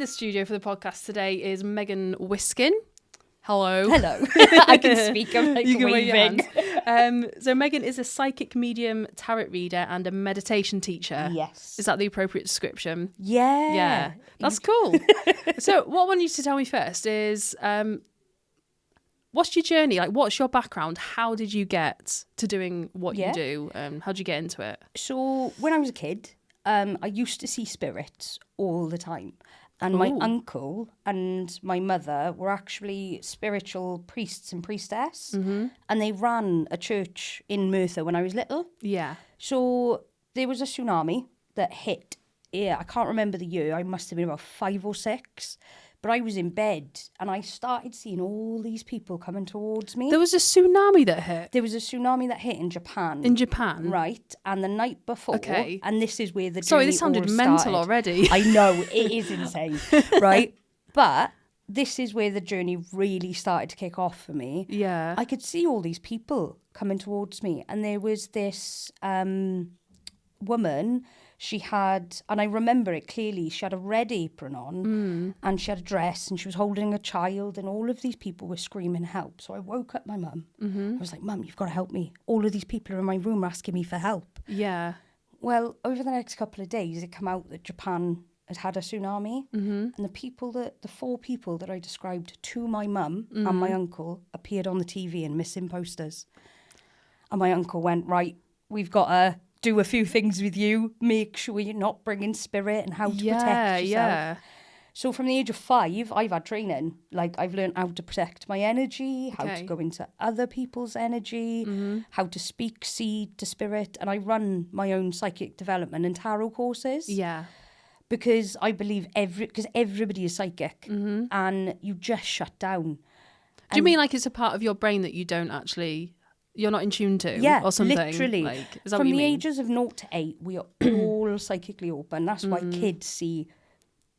the studio for the podcast today is Megan Wiskin. Hello. Hello. I can speak. I'm like You can wave your waving. hands. So Megan is a psychic medium, tarot reader, and a meditation teacher. Yes. Is that the appropriate description? Yeah. Yeah. That's cool. So what I want you to tell me first is, what's your journey? Like, what's your background? How did you get to doing what you do? How did you get into it? So when I was a kid, I used to see spirits all the time. And my uncle and my mother were actually spiritual priests and priestess. Mm-hmm. And they ran a church in Merthyr when I was little. Yeah. So there was a tsunami that hit. Yeah, I can't remember the year. I must have been about 5 or 6. But I was in bed and I started seeing all these people coming towards me. There was a tsunami that hit? There was a tsunami that hit in Japan. In Japan? Right. And the night before, and this is where the journey Sorry, this sounded all mental started. already. I know, it is insane, right? But this is where the journey really started to kick off for me. Yeah. I could see all these people coming towards me. And there was this woman, she had, and I remember it clearly, she had a red apron on and she had a dress and she was holding a child and all of these people were screaming help. So I woke up my mum. I was like, Mum, you've got to help me. All of these people are in my room asking me for help. Yeah. Well, over the next couple of days, it came out that Japan had a tsunami and the 4 people that I described to my mum and my uncle appeared on the TV in missing posters. And my uncle went, right, we've got to do a few things with you, make sure you're not bringing spirit and how to protect yourself. Yeah. So from the age of 5, I've had training. Like, I've learned how to protect my energy, how to go into other people's energy, how to speak seed to spirit. And I run my own psychic development and tarot courses. Yeah. Because I believe because everybody is psychic and you just shut down. Do you mean like it's a part of your brain that you don't actually... You're not in tune to, or something? Literally. Like, is that From what you the mean? ages of 0 to 8, we are all psychically open. That's why kids see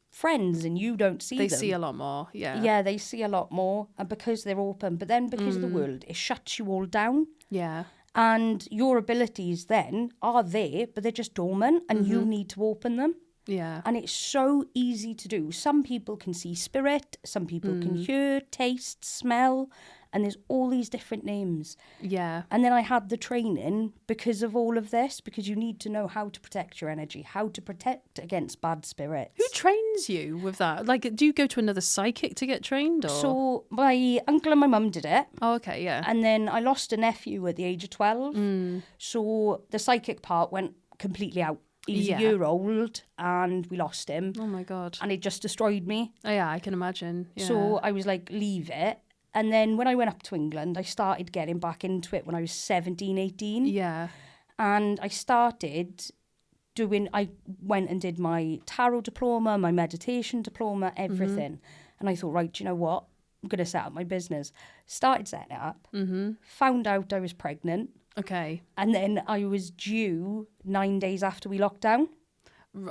friends and you don't see them. They see a lot more, yeah. Yeah, they see a lot more, and because they're open. But then because of the world, it shuts you all down. Yeah. And your abilities then are there, but they're just dormant, and you need to open them. Yeah. And it's so easy to do. Some people can see spirit, some people can hear, taste, smell, and there's all these different names. Yeah. And then I had the training because of all of this, because you need to know how to protect your energy, how to protect against bad spirits. Who trains you with that? Like, do you go to another psychic to get trained? Or? So my uncle and my mum did it. Oh, okay, yeah. And then I lost a nephew at the age of 12. So the psychic part went completely out. He was a year old and we lost him. Oh my God. And it just destroyed me. Oh, yeah, I can imagine. Yeah. So I was like, leave it. And then when I went up to England, I started getting back into it when I was 17, 18. Yeah. And I went and did my tarot diploma, my meditation diploma, everything. And I thought, right, do you know what? I'm going to set up my business. Started setting it up. Found out I was pregnant. Okay. And then I was due 9 days after we locked down.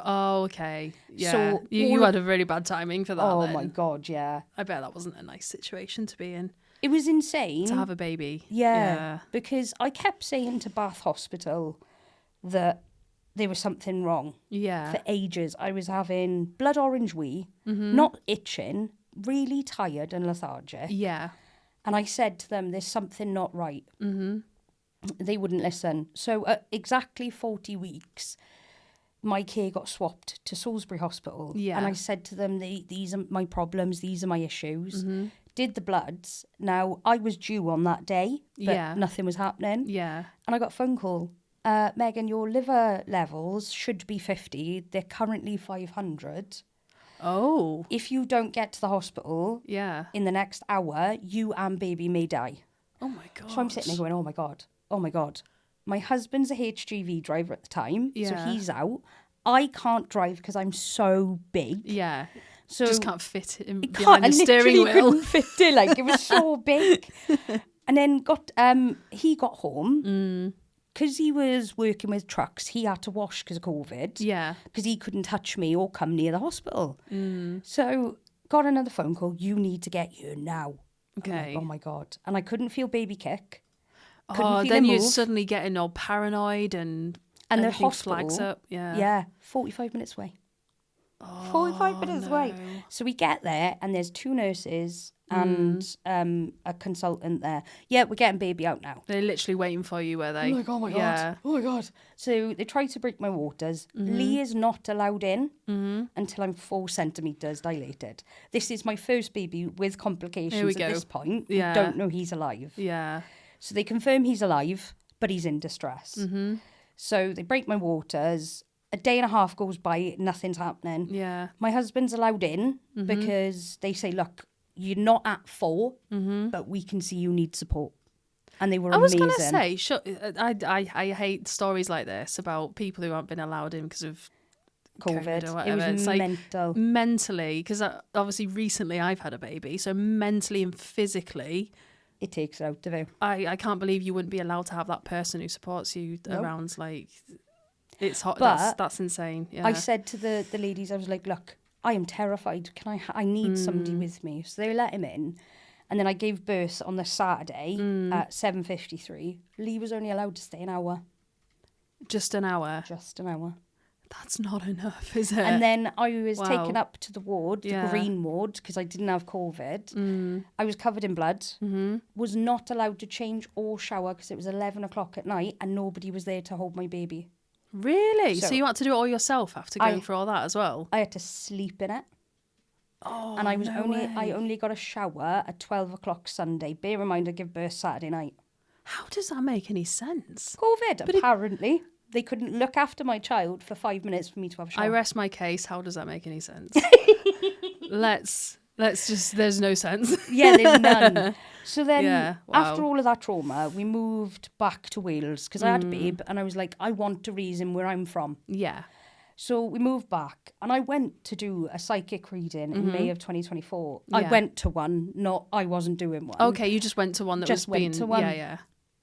Oh, okay. Yeah. So you had a really bad timing for that. Oh then. my God, yeah. I bet that wasn't a nice situation to be in. It was insane. To have a baby. Yeah. Because I kept saying to Bath Hospital that there was something wrong. Yeah. For ages. I was having blood orange wee, not itching, really tired and lethargic. Yeah. And I said to them, there's something not right. They wouldn't listen. So at exactly 40 weeks, my care got swapped to Salisbury Hospital. Yeah. And I said to them, these are my problems, these are my issues. Did the bloods. Now, I was due on that day, but nothing was happening. Yeah. And I got a phone call. Megan, your liver levels should be 50. They're currently 500. Oh. If you don't get to the hospital in the next hour, you and baby may die. Oh my God. So I'm sitting there going, oh my God. My husband's a HGV driver at the time, so he's out. I can't drive because I'm so big. Yeah. So just can't fit in behind the steering wheel. Couldn't fit it, like it was so big. And then he got home because he was working with trucks. He had to wash because of COVID. Yeah. Because he couldn't touch me or come near the hospital. So got another phone call. You need to get here now. Okay. Like, oh my God. And I couldn't feel baby kick. Then you're suddenly getting all paranoid and the everything hospital flags up. Yeah. Yeah. 45 minutes away. 45 minutes away. no. So we get there and there's 2 nurses and a consultant there. Yeah, we're getting baby out now. They're literally waiting for you, were they? I'm like, oh my God. Yeah. Oh my God. So they try to break my waters. Lee is not allowed in until I'm 4 centimetres dilated. This is my first baby with complications at this point. Yeah. We don't know he's alive. Yeah. So they confirm he's alive, but he's in distress. So they break my waters. A day and a half goes by, nothing's happening. Yeah. My husband's allowed in because they say, look, you're not at 4, but we can see you need support. And they were amazing. I was going to say, I hate stories like this about people who haven't been allowed in because of COVID or whatever. It was mental. Mentally, because obviously recently I've had a baby, so mentally and physically, it takes it out of you. I can't believe you wouldn't be allowed to have that person who supports you No. around. Like, it's hot. But That's insane. Yeah. I said to the ladies, I was like, look, I am terrified. I need somebody with me. So they let him in. And then I gave birth on the Saturday at 7:53. Lee was only allowed to stay an hour. Just an hour. Just an hour. That's not enough, is it? And then I was Wow. taken up to the ward, the Yeah. green ward, because I didn't have COVID. I was covered in blood. Was not allowed to change or shower because it was 11 o'clock at night and nobody was there to hold my baby. Really? So So- you had to do it all yourself after going through all that as well? I had to sleep in it. Oh, And I way. only got a shower at 12 o'clock Sunday. Bear in mind, I give birth Saturday night. How does that make any sense? COVID, apparently. They couldn't look after my child for 5 minutes for me to have a shower. I rest my case. How does that make any sense? let's just, there's no sense. Yeah, there's none. So then, Yeah, wow. after all of that trauma, we moved back to Wales because I had a babe and I was like, I want to raise him where I'm from. Yeah. So we moved back and I went to do a psychic reading in May of 2024. I Yeah. went to one, I wasn't doing one. Okay, you just went to one that Just was went being... to one. Yeah, yeah.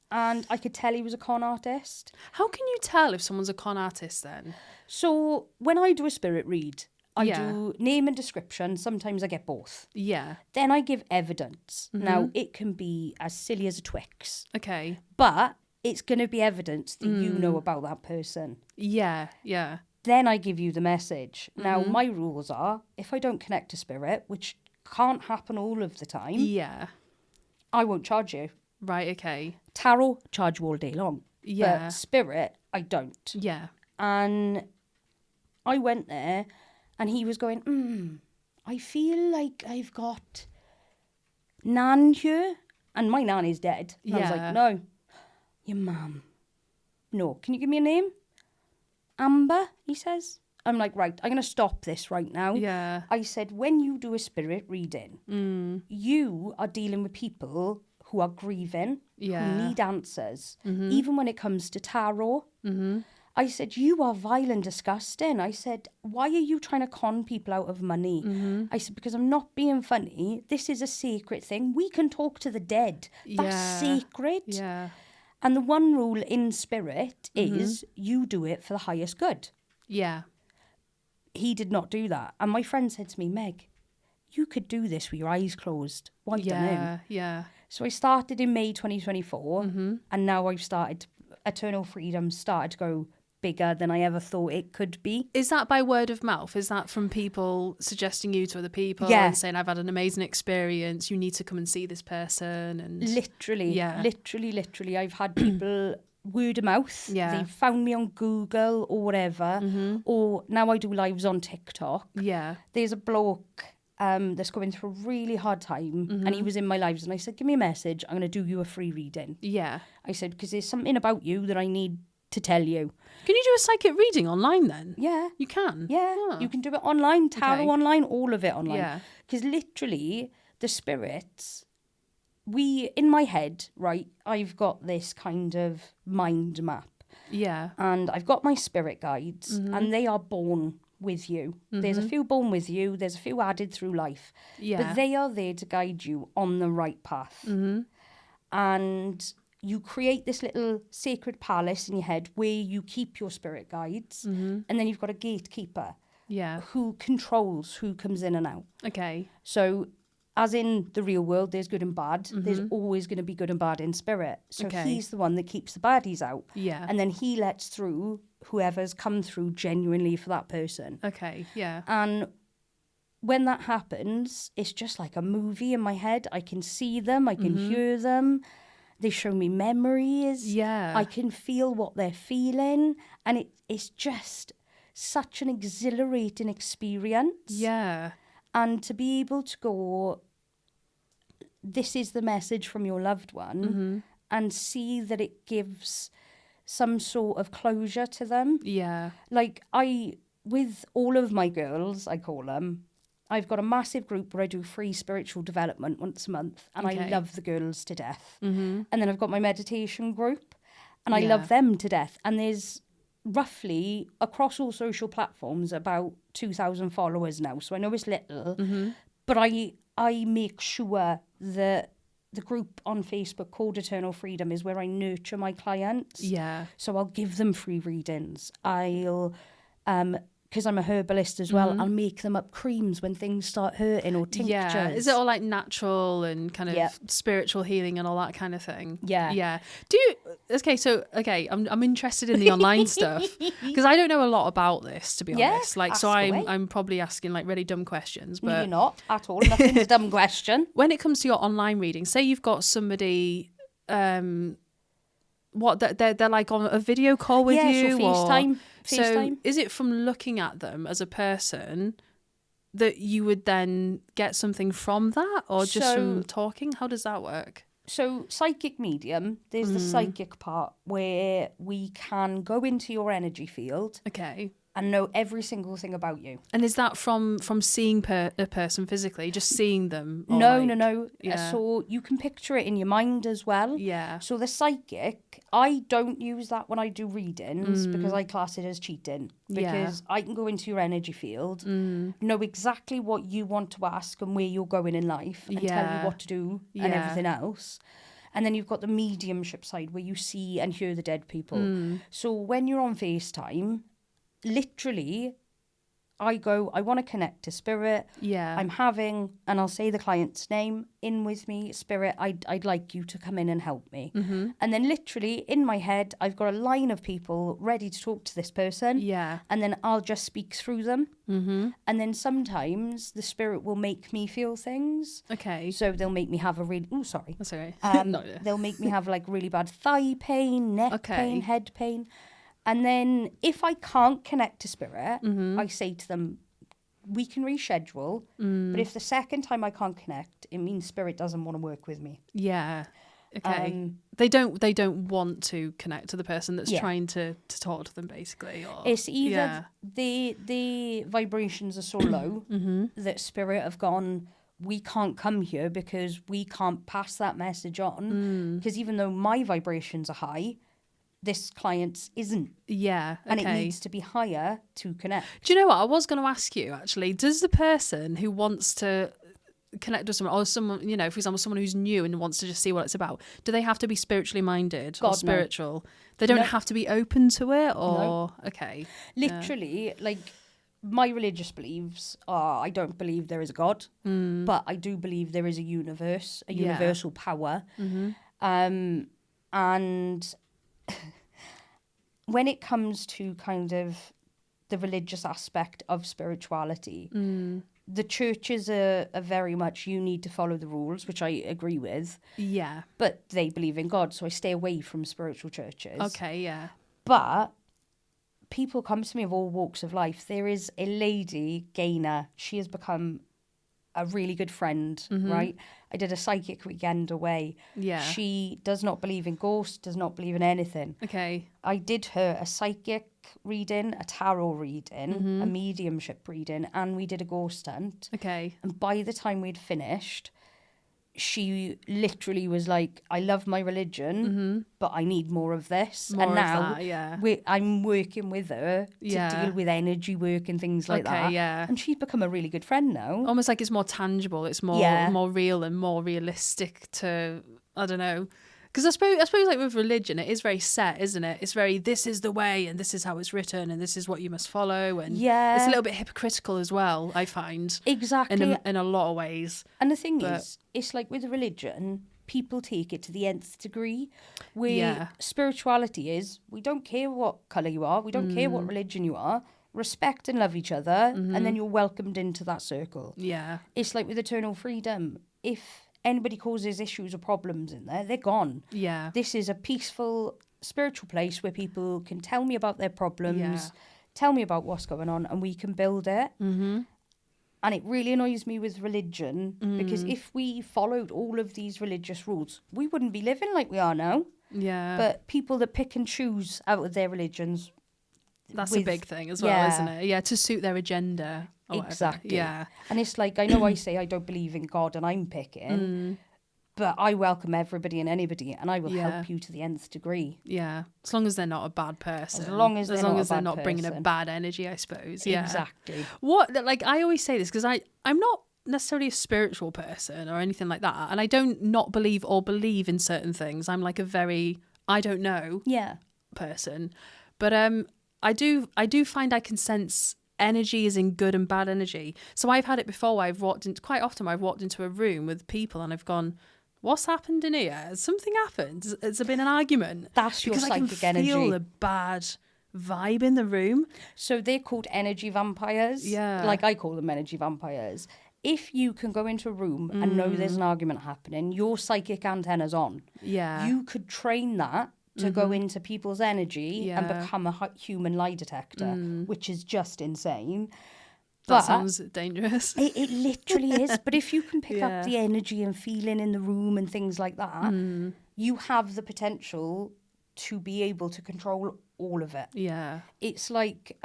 And I could tell he was a con artist. How can you tell if someone's a con artist then? So when I do a spirit read, I Yeah. do name and description. Sometimes I get both. Yeah. Then I give evidence. Now, it can be as silly as a Twix, Okay. but it's going to be evidence that you know about that person. Yeah, yeah. Then I give you the message. Now, my rules are, if I don't connect to spirit, which can't happen all of the time, Yeah. I won't charge you. Right, okay. Tarot, charge you all day long. Yeah. But spirit, I don't. Yeah. And I went there and he was going, I feel like I've got Nan here. And my Nan is dead. And I was Yeah. like, no, your mum. No, can you give me a name? Amber, he says. I'm like, right, I'm going to stop this right now. Yeah. I said, when you do a spirit reading, you are dealing with people who are grieving, Yeah. who need answers, even when it comes to tarot. I said, you are vile and disgusting. I said, why are you trying to con people out of money? I said, because I'm not being funny. This is a sacred thing. We can talk to the dead. That's Yeah. sacred. Yeah. And the one rule in spirit is you do it for the highest good. Yeah. He did not do that. And my friend said to me, Meg, you could do this with your eyes closed. Why don't you? Yeah. Yeah. So I started in May 2024, and now I've started, Eternal Freedom started to go bigger than I ever thought it could be. Is that by word of mouth? Is that from people suggesting you to other people Yeah. and saying, I've had an amazing experience, you need to come and see this person? And Literally, Yeah. literally. I've had people word of mouth. Yeah. They've found me on Google or whatever. Or now I do lives on TikTok. Yeah. There's a bloke that's going through a really hard time, and he was in my lives, and I said, give me a message, I'm going to do you a free reading. Yeah. I said, because there's something about you that I need to tell you. Can you do a psychic reading online then? Yeah. You can? Yeah, Oh. you can do it online, tarot Okay. online, all of it online. Yeah. Because literally, the spirits, in my head, right, I've got this kind of mind map. Yeah. And I've got my spirit guides, and they are born with you. There's a few born with you, there's a few added through life. Yeah. But they are there to guide you on the right path. And you create this little sacred palace in your head where you keep your spirit guides, and then you've got a gatekeeper Yeah. who controls who comes in and out. Okay. So, as in the real world, there's good and bad. There's always going to be good and bad in spirit. So Okay. he's the one that keeps the baddies out. Yeah. And then he lets through whoever's come through genuinely for that person. Okay, yeah. And when that happens, it's just like a movie in my head. I can see them, I can hear them. They show me memories. Yeah. I can feel what they're feeling. And it's just such an exhilarating experience. Yeah. And to be able to go, this is the message from your loved one, and see that it gives some sort of closure to them. Yeah. Like with all of my girls, I call them, I've got a massive group where I do free spiritual development once a month, and I love the girls to death. And then I've got my meditation group, and I love them to death. And there's roughly, across all social platforms, about 2,000 followers now. So I know it's little, but I make sure that the group on Facebook called Eternal Freedom is where I nurture my clients. Yeah. So I'll give them free readings. I'll, because I'm a herbalist as well, I'll make them up creams when things start hurting, or tinctures. Yeah. Is it all like natural and kind of spiritual healing and all that kind of thing? Yeah. Yeah. Do you, I'm interested in the online stuff because I don't know a lot about this, to be honest. Like, so I'm probably asking like really dumb questions, but no, you're not at all. Nothing's a dumb question. When it comes to your online reading, say you've got somebody, they're like on a video call with you, so FaceTime. So is it from looking at them as a person that you would then get something from that, or just from talking? How does that work? So psychic medium, there's the psychic part where we can go into your energy field. Okay. And know every single thing about you. And is that from seeing a person physically, just seeing them? No. Yeah. So you can picture it in your mind as well. Yeah. So the psychic, I don't use that when I do readings because I class it as cheating. Because I can go into your energy field, know exactly what you want to ask and where you're going in life, and tell you what to do and everything else. And then you've got the mediumship side where you see and hear the dead people. So when you're on FaceTime, literally, I want to connect to spirit. Yeah. And I'll say the client's name, in with me, spirit, I'd like you to come in and help me. And then literally in my head, I've got a line of people ready to talk to this person. Yeah. And then I'll just speak through them. And then sometimes the spirit will make me feel things. Okay. So they'll make me have a really, That's all right. they'll make me have like really bad thigh pain, neck pain, head pain. And then if I can't connect to spirit, I say to them, we can reschedule. But if the second time I can't connect, it means spirit doesn't want to work with me. Yeah. Okay. They don't want to connect to the person that's trying to talk to them, basically. Or, it's either the vibrations are so low that spirit have gone, we can't come here because we can't pass that message on. Because even though my vibrations are high, this client's isn't. Yeah. Okay. And it needs to be higher to connect. Do you know what? I was going to ask you, actually, does the person who wants to connect with someone, or someone, for example, someone who's new and wants to just see what it's about, do they have to be spiritually minded or spiritual? No. They don't have to be open to it, or... No. Okay. Literally, like, my religious beliefs are, I don't believe there is a God, but I do believe there is a universe, a universal power. And when it comes to kind of the religious aspect of spirituality, the churches are very much, you need to follow the rules, which I agree with. Yeah. But they believe in God, so I stay away from spiritual churches. Okay, yeah. But people come to me of all walks of life. There is a lady, Gaina, she has become a really good friend, right? I did a psychic weekend away. Yeah. She does not believe in ghosts, does not believe in anything. Okay. I did her a psychic reading, a tarot reading, a mediumship reading, and we did a ghost hunt. Okay. And by the time we'd finished, she literally was like, I love my religion, but I need more of this. More and now of that, yeah. I'm working with her to deal with energy work and things like that. Yeah. And she's become a really good friend now. Almost like it's more tangible. It's more real and more realistic to, I don't know. Because I suppose like with religion, it is very set, isn't it? It's very, this is the way and this is how it's written and this is what you must follow. And it's a little bit hypocritical as well, I find. Exactly. In a lot of ways. And the thing is, it's like with religion, people take it to the nth degree, where Yeah. spirituality is, we don't care what colour you are, we don't care what religion you are, respect and love each other, and then you're welcomed into that circle. Yeah. It's like with eternal freedom. If anybody causes issues or problems in there, they're gone. Yeah. This is a peaceful, spiritual place where people can tell me about their problems, Yeah. tell me about what's going on, and we can build it. Mm-hmm. And it really annoys me with religion, because if we followed all of these religious rules, we wouldn't be living like we are now. Yeah. But people that pick and choose out of their religions, That's a big thing as well, yeah. isn't it? Yeah, to suit their agenda. Or whatever. Exactly. Yeah. And it's like, I know I say I don't believe in God and I'm picking, but I welcome everybody and anybody, and I will help you to the nth degree. Yeah. As long as they're not a bad person. As long as they're not bringing a person. bad energy, I suppose. Yeah. Exactly. Like, I always say this because I'm not necessarily a spiritual person or anything like that. And I don't not believe or believe in certain things. I'm like a very, I don't know person. But I do find I can sense energy is in good and bad energy. So I've had it before where I've walked into a room with people and I've gone, what's happened in here? Has something happened? Has there been an argument? That's your because psychic I can energy. feel a bad vibe in the room. So they're called energy vampires. Yeah. Like I call them energy vampires. If you can go into a room and know there's an argument happening, your psychic antenna's on. Yeah. You could train that to go into people's energy and Yeah. become a human lie detector, which is just insane. That But sounds dangerous. it literally is. But if you can pick Yeah. up the energy and feeling in the room and things like that, you have the potential to be able to control all of it. Yeah. It's like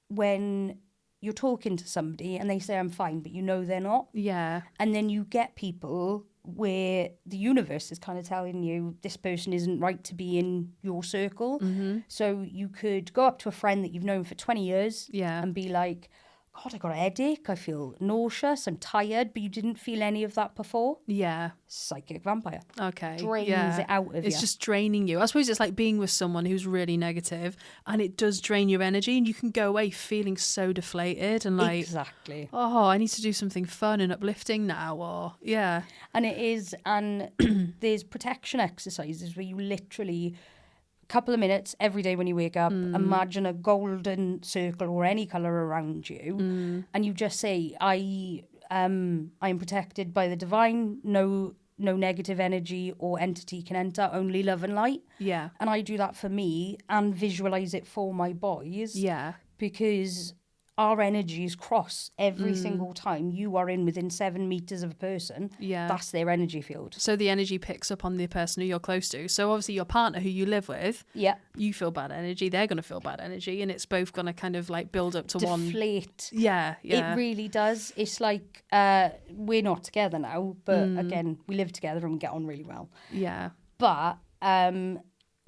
when you're talking to somebody and they say, I'm fine, but you know they're not. Yeah. And then you get people where the universe is kind of telling you this person isn't right to be in your circle. So you could go up to a friend that you've known for 20 years Yeah. and be like, God, I got a headache, I feel nauseous, I'm tired, but you didn't feel any of that before. Yeah. Psychic vampire. Okay. Drains it out of It's you. just draining you. I suppose it's like being with someone who's really negative and it does drain your energy and you can go away feeling so deflated and like, Exactly. oh, I need to do something fun and uplifting now. Or, yeah. And it is, and there's protection exercises where you literally, couple of minutes every day when you wake up, imagine a golden circle or any colour around you, and you just say, I am protected by the divine, no negative energy or entity can enter, only love and light. Yeah. And I do that for me and visualise it for my boys. Yeah. Because our energies cross every single time you are in within 7 meters of a person. Yeah. That's their energy field. So the energy picks up on the person who you're close to. So obviously your partner who you live with, Yeah. you feel bad energy, they're going to feel bad energy, and it's both going to kind of like build up to one. Deflate. Yeah, yeah. It really does. It's like we're not together now, but again, we live together and we get on really well. Yeah. But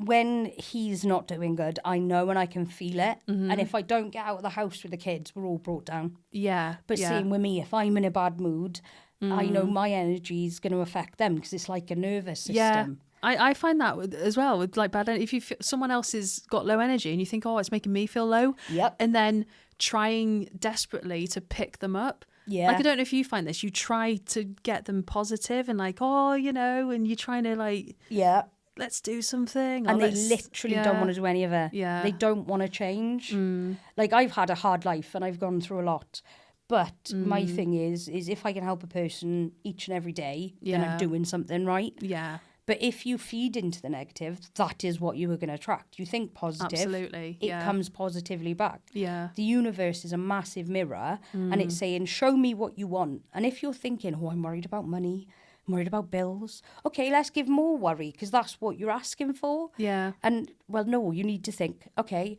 when he's not doing good, I know and I can feel it. And if I don't get out of the house with the kids, we're all brought down. Yeah. But yeah. same with me, if I'm in a bad mood, I know my energy is going to affect them because it's like a nervous system. Yeah. I find that as well with like bad energy. If you feel someone else has got low energy and you think, oh, it's making me feel low. Yep. And then trying desperately to pick them up. Yeah. Like, I don't know if you find this. You try to get them positive and like, oh, you know, and you're trying to like, Yeah. let's do something. And they literally don't want to do any of it. Yeah. They don't want to change. Like, I've had a hard life and I've gone through a lot. But my thing is if I can help a person each and every day, then Yeah. I'm doing something right. Yeah. But if you feed into the negative, that is what you are going to attract. You think positive. Absolutely. It Yeah. comes positively back. Yeah. The universe is a massive mirror and it's saying, show me what you want. And if you're thinking, oh, I'm worried about money, I'm worried about bills. Okay, let's give more worry because that's what you're asking for. Yeah. And, well, no, you need to think, okay,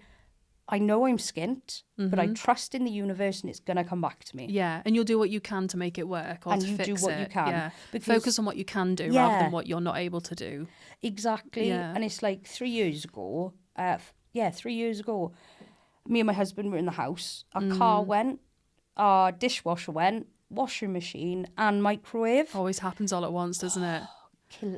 I know I'm skint, but I trust in the universe and it's going to come back to me. Yeah, and you'll do what you can to make it work or And to you fix do what it. you can, Yeah. because- Focus on what you can do rather Yeah. than what you're not able to do. Exactly. Yeah. And it's like 3 years ago, 3 years ago, me and my husband were in the house. Our car went, our dishwasher went, washing machine and microwave. Always happens all at once, doesn't it?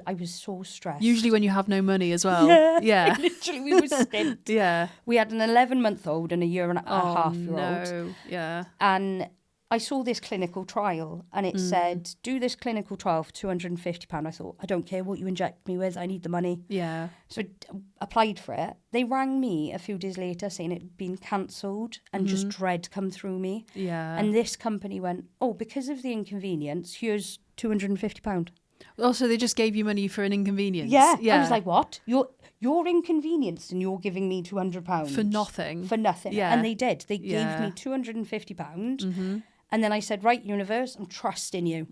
I was so stressed. Usually when you have no money as well. Yeah. Yeah. Literally, we were skint. Yeah. We had an 11-month-old and a year and a half-year-old. No. Yeah. And I saw this clinical trial and it said, do this clinical trial for £250. I thought, I don't care what you inject me with, I need the money. Yeah. So I applied for it. They rang me a few days later saying it had been cancelled and just dread come through me. Yeah. And this company went, oh, because of the inconvenience, here's £250. Also, they just gave you money for an inconvenience. Yeah. I was like, what? You're inconvenienced and you're giving me £200 for nothing. For nothing. Yeah. And they did. They gave Yeah. me £250. And then I said, right, universe, I'm trusting you.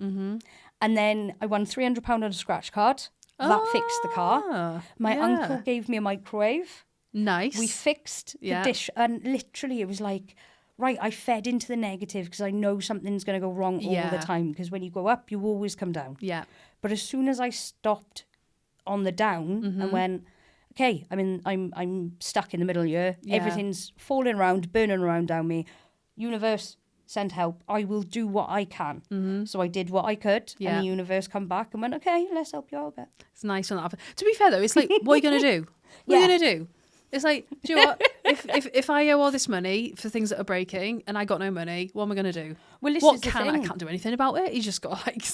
And then I won £300 on a scratch card. That fixed the car. My uncle gave me a microwave. Nice. We fixed the dish. And literally it was like, right, I fed into the negative because I know something's going to go wrong all the time. Because when you go up, you always come down. Yeah. But as soon as I stopped on the down and went, okay, I'm stuck in the middle here. Yeah. Everything's falling around, burning around down me. Universe, send help. I will do what I can. So I did what I could. Yeah. And the universe come back and went, okay, let's help you out a bit. It's nice when that happens. To be fair, though, it's like, what are you going to do? What are you going to do? It's like, do you know what? If I owe all this money for things that are breaking and I got no money, what am I going to do? Well, this what is the can I thing. can't do anything about it. You just got like...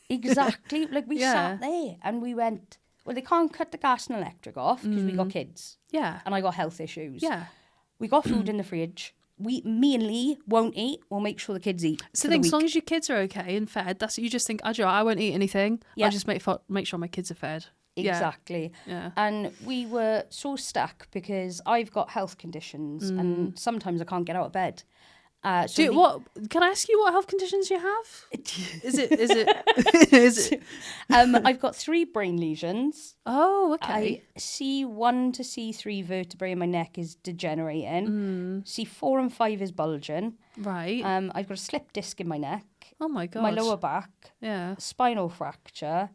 Exactly. Like we sat there and we went, well, they can't cut the gas and electric off because we got kids. Yeah. And I got health issues. Yeah. We got food in the fridge. Me and Lee won't eat. We'll make sure the kids eat. So I think as long as your kids are okay and fed, that's you just think, I won't eat anything. Yeah. I'll just make sure my kids are fed. Exactly. Yeah. And we were so stuck because I've got health conditions and sometimes I can't get out of bed. What can I ask you? What health conditions you have? Is it? I've got 3 brain lesions. Oh, okay. C1 to C3 vertebrae in my neck is degenerating. C4 and 5 is bulging. Right. I've got a slip disc in my neck. Oh my god. My lower back. Yeah. Spinal fracture.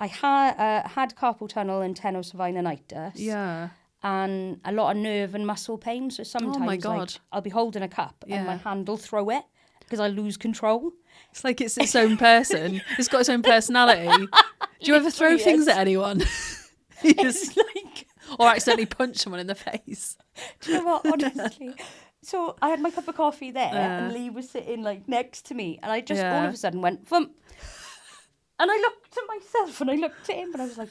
I had carpal tunnel and tenosynovitis. Yeah. And a lot of nerve and muscle pain. So sometimes like, I'll be holding a cup and my hand will throw it because I lose control. It's like it's its own person. It's got its own personality. Do you ever throw things at anyone? You just like, or accidentally punch someone in the face. Do you know what? Honestly. So I had my cup of coffee there and Lee was sitting like next to me and I just all of a sudden went, thump. And I looked at myself and I looked at him and I was like,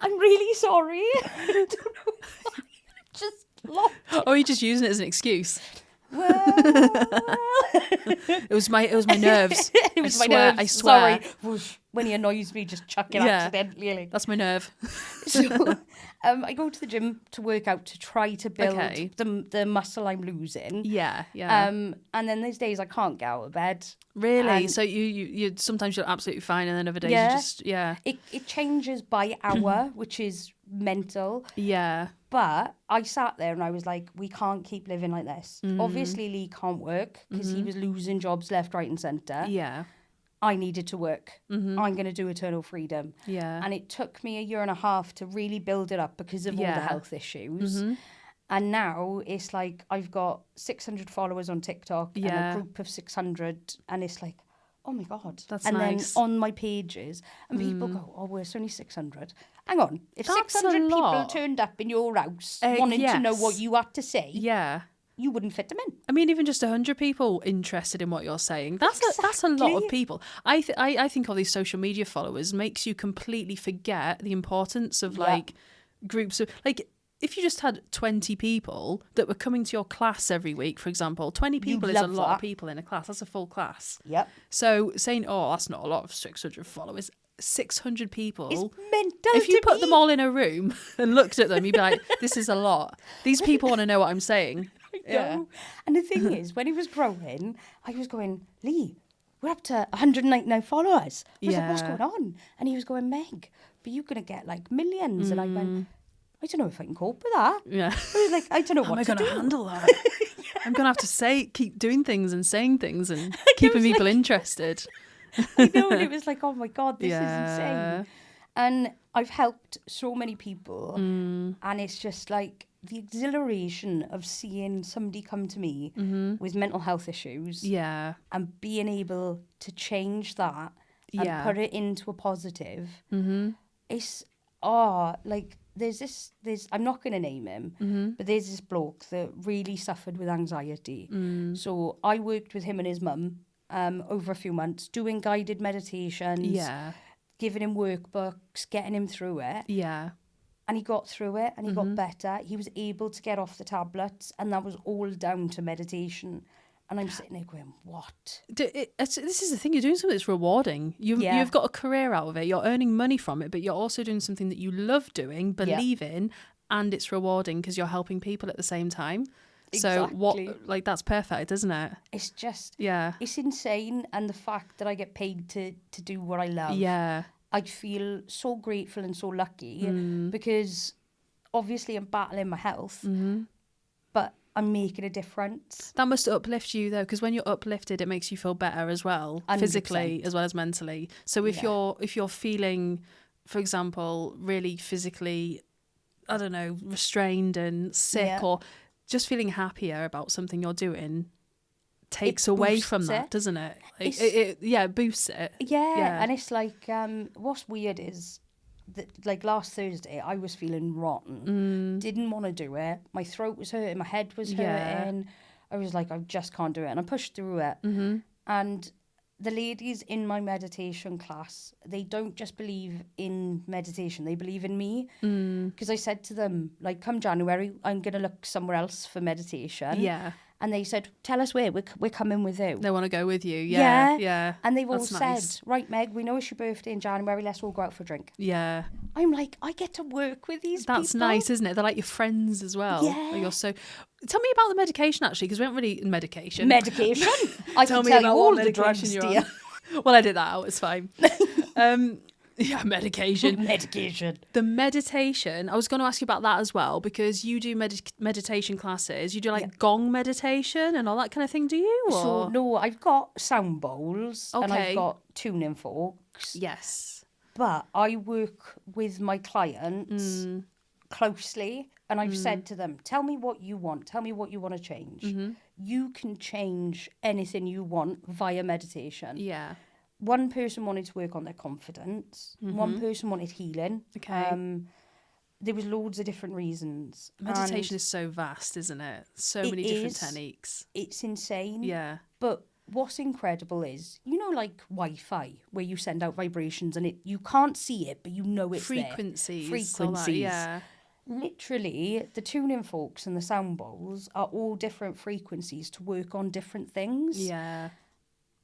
I'm really sorry. I don't know why. I just locked it. Oh, you're just using it as an excuse. Well. It was my nerves. It was my nerves. I swear. Sorry. Whoosh. When he annoys me, just chuck it accidentally. That's my nerve. So I go to the gym to work out to try to build the muscle I'm losing. Yeah. And then there's days I can't get out of bed. Really? So you sometimes you're absolutely fine and then other days you just It changes by hour, which is mental. Yeah. But I sat there and I was like, we can't keep living like this. Obviously Lee can't work because he was losing jobs left, right and centre. Yeah. I needed to work. I'm going to do Eternal Freedom. Yeah. And it took me 1.5 years to really build it up because of all the health issues. And now it's like I've got 600 followers on TikTok and a group of 600. And it's like, oh my God. That's and nice. then on my pages, and people go, oh, well, it's only 600. Hang on. If That's 600 people lot. turned up in your house wanting to know what you had to say, you wouldn't fit them in. I mean, even just 100 people interested in what you're saying. That's a lot of people. I think all these social media followers makes you completely forget the importance of like groups of like. If you just had 20 people that were coming to your class every week, for example, 20 people is a lot of people in a class. That's a full class. Yep. So saying, oh, that's not a lot of 600 followers. 600 people. It's mental. If you put them all in a room and looked at them, you'd be like, this is a lot. These people want to know what I'm saying. Yeah. And the thing is, when he was growing, I was going, Lee, we're up to 199 followers. I was like, what's going on? And he was going, Meg, but you're going to get like millions. And I went, I don't know if I can cope with that. Yeah. I was like, I don't know what to do. How am I going to handle that? I'm going to have to keep doing things and saying things and keeping people interested. I know, and it was like, oh my God, this is insane. And I've helped so many people, and it's just like the exhilaration of seeing somebody come to me with mental health issues and being able to change that and put it into a positive. It's, like, there's I'm not going to name him, but there's this bloke that really suffered with anxiety. So I worked with him and his mum over a few months, doing guided meditations, giving him workbooks, getting him through it. Yeah. And he got through it and he got better. He was able to get off the tablets, and that was all down to meditation. And I'm sitting there going, what? This is the thing, you're doing something that's rewarding. You've got a career out of it, you're earning money from it, but you're also doing something that you love doing, believe in, and it's rewarding because you're helping people at the same time. Exactly. So that's perfect, isn't it? It's just, Yeah. it's insane. And the fact that I get paid to do what I love. Yeah. I feel so grateful and so lucky because obviously I'm battling my health, but I'm making a difference. That must uplift you though, because when you're uplifted, it makes you feel better as well, 100%. Physically as well as mentally. So if you're feeling, for example, really physically, I don't know, restrained and sick, or just feeling happier about something you're doing, takes away from that, doesn't it? Like, it boosts it. Yeah, and it's like, what's weird is that, like, last Thursday I was feeling rotten, didn't want to do it. My throat was hurting, my head was hurting. I was like, I just can't do it, and I pushed through it. And the ladies in my meditation class, they don't just believe in meditation, they believe in me. Because I said to them, like, come January, I'm going to look somewhere else for meditation. Yeah. And they said, tell us where, we're coming with you. They want to go with you, yeah. And they've all That's said, nice. right, Meg, we know it's your birthday in January, let's all go out for a drink. Yeah. I'm like, I get to work with these people. That's nice, isn't it? They're like your friends as well. Yeah. You're so... Tell me about the medication, actually, because we haven't really... Medication? I can tell you all the drugs, dear. Well, I did that out, it's fine. Medication. Medication. The meditation, I was going to ask you about that as well, because you do meditation classes. You do like gong meditation and all that kind of thing, do you? Or? So, no, I've got sound bowls and I've got tuning forks. Yes. But I work with my clients closely, and I've said to them, tell me what you want. Tell me what you want to change. You can change anything you want via meditation. Yeah. One person wanted to work on their confidence. One person wanted healing. Okay. There was loads of different reasons. Meditation is so vast, isn't it? So many different techniques. It's insane. Yeah. But what's incredible is, you know, like Wi-Fi, where you send out vibrations and you can't see it, but you know it's frequencies. there. Frequencies. Yeah. Literally, the tuning forks and the sound bowls are all different frequencies to work on different things. Yeah.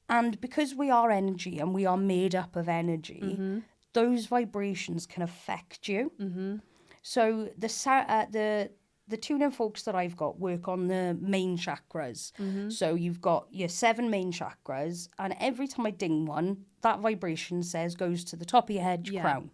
And because we are energy and we are made up of energy, those vibrations can affect you. So the tuning forks that I've got work on the main chakras. So you've got your 7 main chakras, and every time I ding one, that vibration goes to the top of your head, your crown,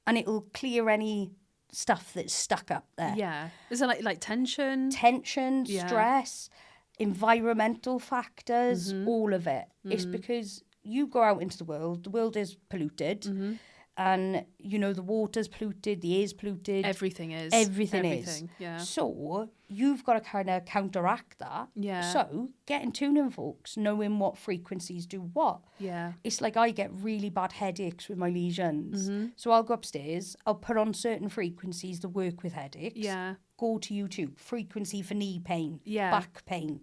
and it'll clear any stuff that's stuck up there. Yeah. Is it like tension? Tension, stress, environmental factors, all of it. It's because you go out into the world is polluted, and, you know, the water's polluted, the air's polluted. Everything is. Everything is. Yeah. So you've got to kind of counteract that. Yeah. So getting tuning forks, knowing what frequencies do what. Yeah. It's like I get really bad headaches with my lesions. So I'll go upstairs, I'll put on certain frequencies that work with headaches. Yeah. Go to YouTube, frequency for knee pain, Yeah. back pain.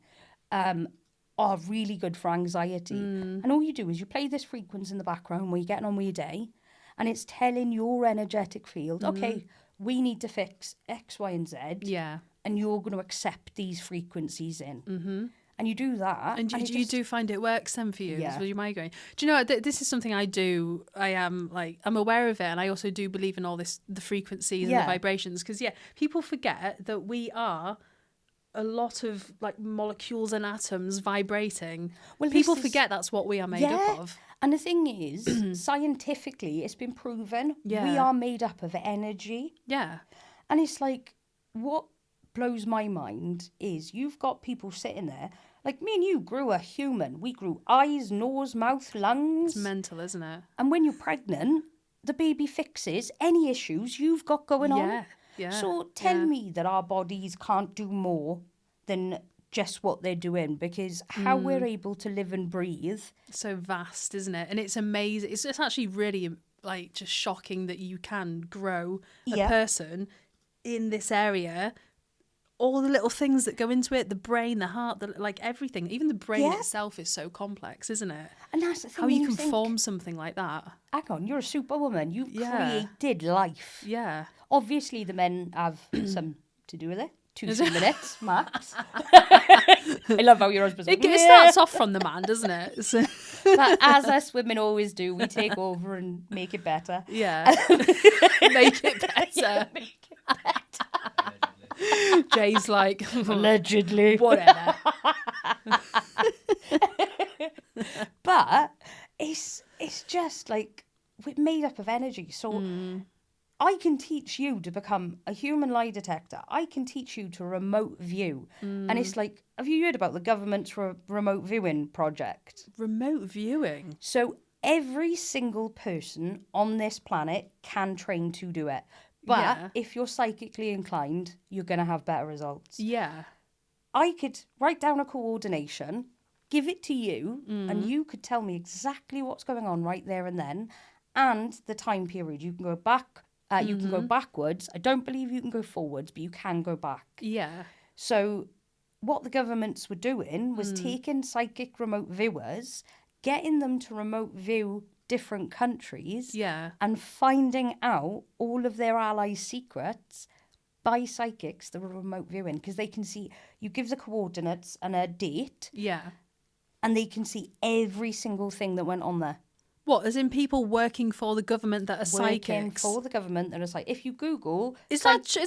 Are really good for anxiety. And all you do is you play this frequency in the background while you're getting on with your day, and it's telling your energetic field, okay, we need to fix X, Y, and Z. Yeah. And you're going to accept these frequencies in. And you do that. And you do find it works then for you Yeah. with your migraine. Do you know, this is something I do. I'm aware of it, and I also do believe in all this, the frequencies and the vibrations, because, people forget that we are a lot of like molecules and atoms vibrating. Well, people forget that's what we are made up of. And the thing is, scientifically, it's been proven we are made up of energy. Yeah. And it's like, what blows my mind is you've got people sitting there, like me and you grew a human. We grew eyes, nose, mouth, lungs. It's mental, isn't it? And when you're pregnant, the baby fixes any issues you've got going on. Yeah. So tell me that our bodies can't do more than just what they're doing, because how we're able to live and breathe. So vast, isn't it? And it's amazing. It's actually really like just shocking that you can grow a person in this area all the little things that go into it, the brain, the heart, like everything. Even the brain Yeah. itself is so complex, isn't it? And that's the thing. How you can think, form something like that. hang on, you're a superwoman. You've Yeah. created life. Yeah. Obviously, the men have some to do with it. 2-3 minutes, max. I love how your husband's like, It starts off from the man, doesn't it? So, But as us women always do, we take over and make it better. yeah. Make it better. Yeah, make it better. Jay's like, Allegedly. whatever. But it's just like we're made up of energy. So I can teach you to become a human lie detector. I can teach you to remote view. And it's like, have you heard about the government's remote viewing project? Remote viewing. So every single person on this planet can train to do it. But Yeah. if you're psychically inclined, you're going to have better results. Yeah. I could write down a coordination, give it to you, and you could tell me exactly what's going on right there and then, and the time period. You can go back, you can go backwards. I don't believe you can go forwards, but you can go back. Yeah. So what the governments were doing was taking psychic remote viewers, getting them to remote view different countries, Yeah. and finding out all of their allies' secrets by psychics that were remote viewing, because they can see, you give the coordinates and a date, Yeah. and they can see every single thing that went on there. What, as in people working for the government that are Working psychics? for the government that are like, if you Google, Is that true?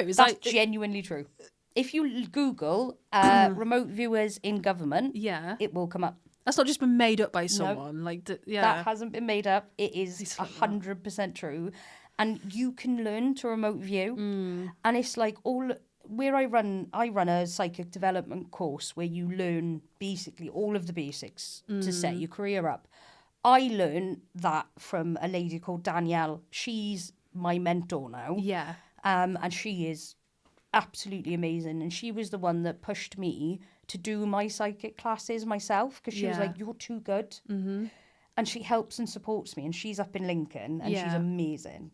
Is that's like genuinely true. If you Google remote viewers in government, yeah? it will come up. That's not just been made up by someone. Like yeah. That hasn't been made up. It is 100% true. And you can learn to remote view. And it's like where I run a psychic development course where you learn basically all of the basics to set your career up. I learned that from a lady called Danielle. She's my mentor now. Yeah. And she is absolutely amazing. And she was the one that pushed me to do my psychic classes myself, because she was like, you're too good. And she helps and supports me. And she's up in Lincoln, and she's amazing.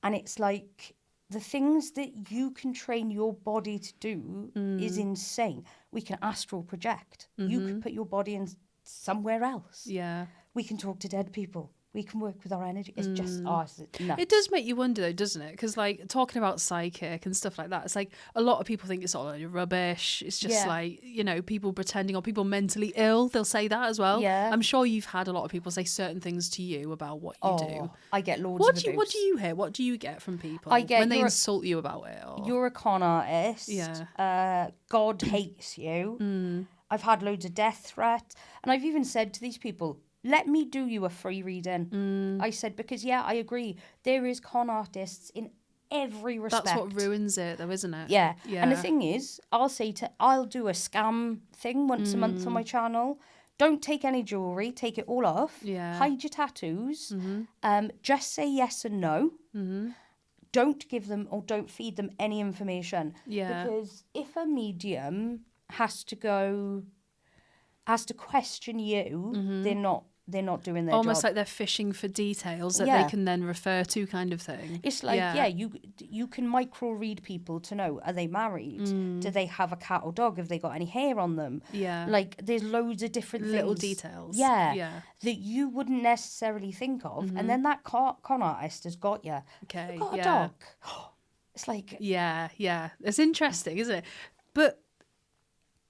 And it's like the things that you can train your body to do is insane. We can astral project. You can put your body in somewhere else. Yeah. We can talk to dead people. We can work with our energy. It's just nuts. It does make you wonder though, doesn't it? Because like talking about psychic and stuff like that, it's like a lot of people think it's all rubbish. It's just like, you know, people pretending, or people mentally ill. They'll say that as well. Yeah. I'm sure you've had a lot of people say certain things to you about what you do. I get loads What of do abuse. you hear? What do you get from people I get when they you're- insult you about it? Or... You're a con artist. Yeah. God hates you. I've had loads of death threats. And I've even said to these people, let me do you a free reading. I said, because, yeah, I agree. There is con artists in every respect. That's what ruins it, though, isn't it? Yeah. Yeah. And the thing is, I'll do a scam thing once a month on my channel. Don't take any jewellery. Take it all off. Yeah. Hide your tattoos. Just say yes and no. Don't give them or don't feed them any information. Yeah. Because if a medium has to question you, they're not doing their Almost job. like they're fishing for details that Yeah. they can then refer to, kind of thing. It's like, you can micro read people to know, are they married? Do they have a cat or dog? Have they got any hair on them? Yeah. Like, there's loads of different Little things. details. Yeah. Yeah. That you wouldn't necessarily think of. And then that con artist has got you. Okay. You've got yeah. a dog. It's like... Yeah, yeah. It's interesting, isn't it? But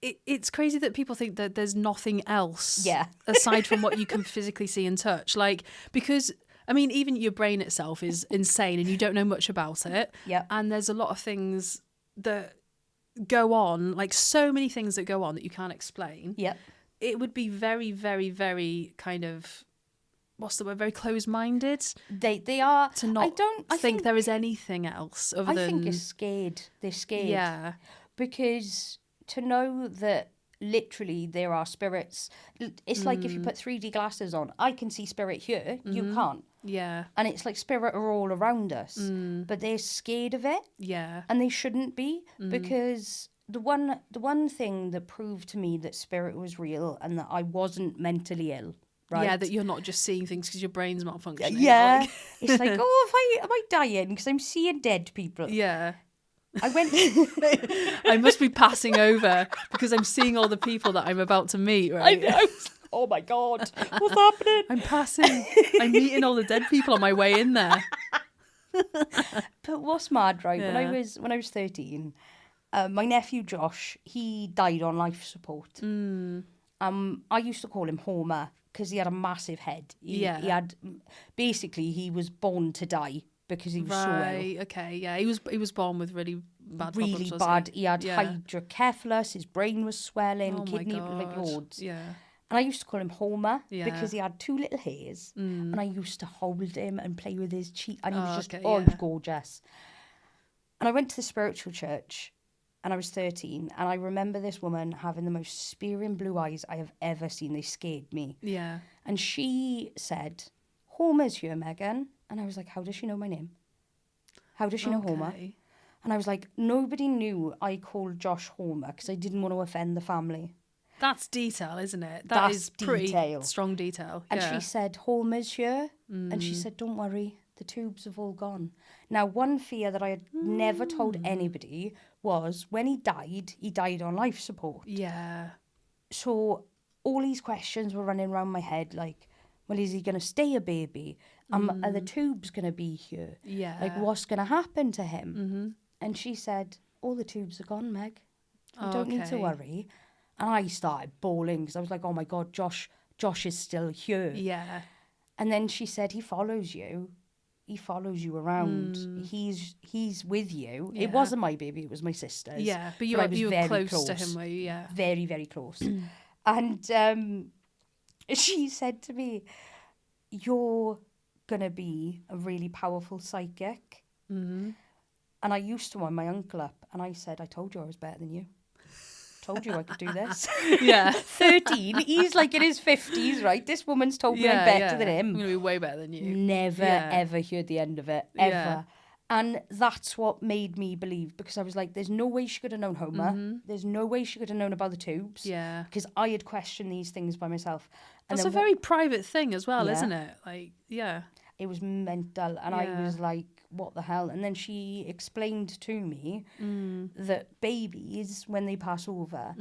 it's crazy that people think that there's nothing else aside from what you can physically see and touch. Like, because, I mean, even your brain itself is insane and you don't know much about it. Yeah. And there's a lot of things that go on, like so many things that go on that you can't explain. Yeah. It would be very, very, very kind of... What's the word? Very closed-minded. They are. To not I think there is anything else other than... I think it's scared. They're scared. Yeah. Because to know that literally there are spirits, it's like if you put 3D glasses on, I can see spirit here, you can't. Yeah. And it's like spirit are all around us, but they're scared of it, Yeah. and they shouldn't be, because the one thing that proved to me that spirit was real and that I wasn't mentally ill. Right? Yeah, that you're not just seeing things because your brain's malfunctioning. Yeah. Like... It's like, am I dying because I'm seeing dead people? Yeah. I went... I must be passing over because I'm seeing all the people that I'm about to meet, I right? know. Oh my God, what's happening? I'm passing. I'm meeting all the dead people on my way in there. But what's mad, right? Yeah. When I was 13, my nephew Josh, he died on life support. I used to call him Homer because he had a massive head. He had basically he was born to die because he was so ill. Right. Okay. Yeah. He was born with really bad Really problems, bad. was He had hydrocephalus. His brain was swelling. Oh my kidney God. like loads. Yeah. And I used to call him Homer Yeah. because he had two little hairs, and I used to hold him and play with his cheek, and he was just okay, he yeah. was gorgeous. And I went to the spiritual church, and I was 13, and I remember this woman having the most spearing blue eyes I have ever seen. They scared me. Yeah. And she said, "Homer's here, Megan." And I was like, "How does she know my name? How does she know Homer?" And I was like, nobody knew I called Josh Homer because I didn't want to offend the family. That's detail, isn't it? That's is pretty detail. strong detail. And yeah. she said, "Homer's here." And she said, "Don't worry, the tubes have all gone." Now, one fear that I had never told anybody was when he died on life support. Yeah. So all these questions were running around my head, like, well, is he going to stay a baby? Are the tubes going to be here? Yeah. Like, what's going to happen to him? And she said, "All the tubes are gone, Meg. You don't need to Okay. worry." And I started bawling because I was like, "Oh my God, Josh is still here." Yeah. And then she said, "He follows you. He follows you around. He's with you." Yeah. It wasn't my baby, it was my sister's. Yeah. But I was you were very close to him, were you? Yeah. Very, very close. And she said to me, "You're going to be a really powerful psychic." And I used to wind my uncle up, and I said, "I told you I was better than you. Told you I could do this." Yeah. 13, he's like in his 50s, right? This woman's told me I'm better than him. I'm going to be way better than you. Never, ever heard the end of it, ever. Yeah. And that's what made me believe, because I was like, there's no way she could have known Homer. There's no way she could have known about the tubes. Yeah. Because I had questioned these things by myself. And That's then a very private thing as well, Yeah. isn't it? Like, yeah. it was mental. And I was like, what the hell? And then she explained to me that babies, when they pass over,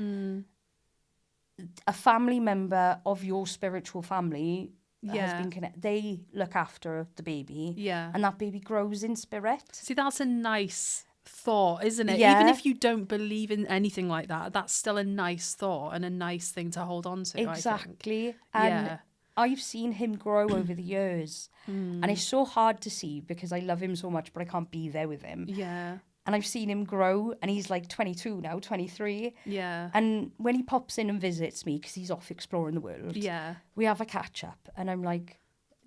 a family member of your spiritual family has been connected. They look after the baby. Yeah. And that baby grows in spirit. See, that's a nice thought, isn't it? Yeah. Even if you don't believe in anything like that, that's still a nice thought and a nice thing to hold on to. Exactly. I think. And I've seen him grow over the years. And it's so hard to see because I love him so much, but I can't be there with him. Yeah. And I've seen him grow, and he's like 22 now, 23. Yeah. And when he pops in and visits me, because he's off exploring the world, Yeah. we have a catch up. And I'm like,